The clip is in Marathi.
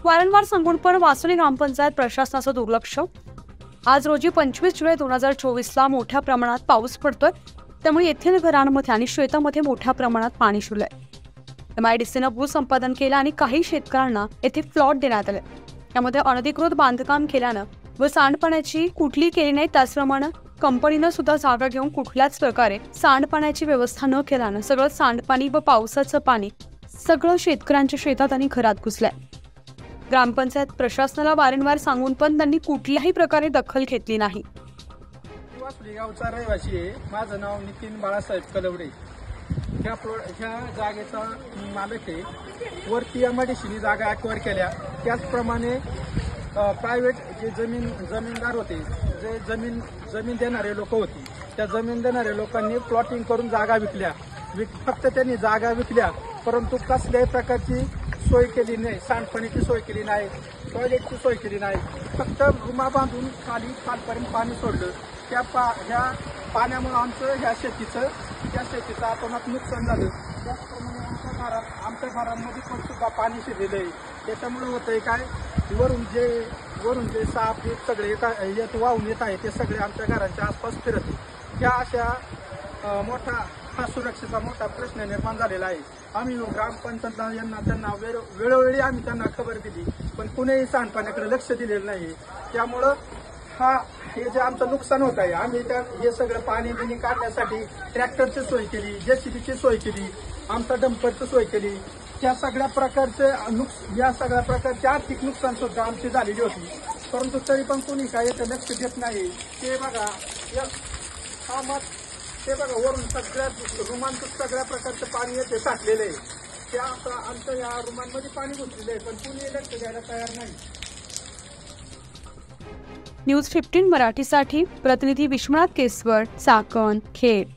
वारंवार सांगून पण वासोली ग्रामपंचायत प्रशासनाचं दुर्लक्ष। आज रोजी 25 जुलै 2024ला मोठ्या प्रमाणात पाऊस पडतोय, त्यामुळे येथील घरांमध्ये आणि शेतामध्ये मोठ्या प्रमाणात पाणी शिरलंय। MIDCनं भूसंपादन केलं आणि काही शेतकऱ्यांना येथे प्लॉट देण्यात आले। यामध्ये अनधिकृत बांधकाम केल्यानं व सांडपाण्याची कुठली केली नाही, त्याचप्रमाणे कंपनीनं सुद्धा जागा घेऊन कुठल्याच प्रकारे सांडपाण्याची व्यवस्था न केल्यानं सगळं सांडपाणी व पावसाचं पाणी सगळं शेतकऱ्यांच्या शेतात आणि घरात घुसलंय। ग्रामपंचायत प्रशासनाला वारंवार सांगून पण त्यांनी कुठल्याही प्रकारे दखल घेतली नाही। वासोली गावचा रहिवासी आहे, माझं नाव नितीन बाळासाहेब कलवडे। ह्या जागेचा मालक आहे। वरती MIDCने जागा ॲक्वायर केल्या, त्याचप्रमाणे प्रायव्हेट जे जमीनदार होते, जे जमीन देणारे लोक होती, त्या जमीन देणाऱ्या लोकांनी प्लॉटिंग करून जागा विकल्या। फक्त त्यांनी जागा विकल्या, परंतु कसल्याही प्रकारची सोय केली नाही, सांडपाण्याची सोय केली नाही, टॉयलेटची सोय केली नाही। फक्त रुमा बांधून खालपर्यंत पाणी सोडलं। ह्या पाण्यामुळे त्या शेतीचं अतोनात नुकसान झालं। त्याचप्रमाणे आमच्या घरांमध्ये पण सुद्धा पाणी शिरलेलं आहे। त्याच्यामुळे होतंय काय, वरून जे साप हे सगळे वाहून येत आहे, ते सगळे आमच्या घरांच्या आसपास फिरत आहे। ह्या अशा हा सुरक्षेचा मोठा प्रश्न निर्माण झालेला आहे। आम्ही ग्रामपंचायत त्यांना वेळोवेळी आम्ही त्यांना खबर दिली, पण कुणीही सांडपाण्याकडे लक्ष दिलेलं नाही। त्यामुळं हे जे आमचं नुकसान होत आहे, आम्ही हे सगळं पाणी बिणी काढण्यासाठी ट्रॅक्टरची सोय केली, JCBची सोय केली, आमचा डंपरची सोय केली। या सगळ्या प्रकारचे आर्थिक नुकसान सुद्धा आमची झालेली होती, परंतु तरी पण कोणी काय याचं लक्ष देत नाही। ते बघा वरून सगळ्या रुमांचं सगळ्या प्रकारचं पाणी येते साठलेलं आहे। त्या आमच्या या रुमांमध्ये पाणी घुसलेलं आहे, पण कुणी लक्ष द्यायला तयार नाही। न्यूज 15 मराठीसाठी प्रतिनिधी विश्वनाथ केसवर, चाकण, खेड।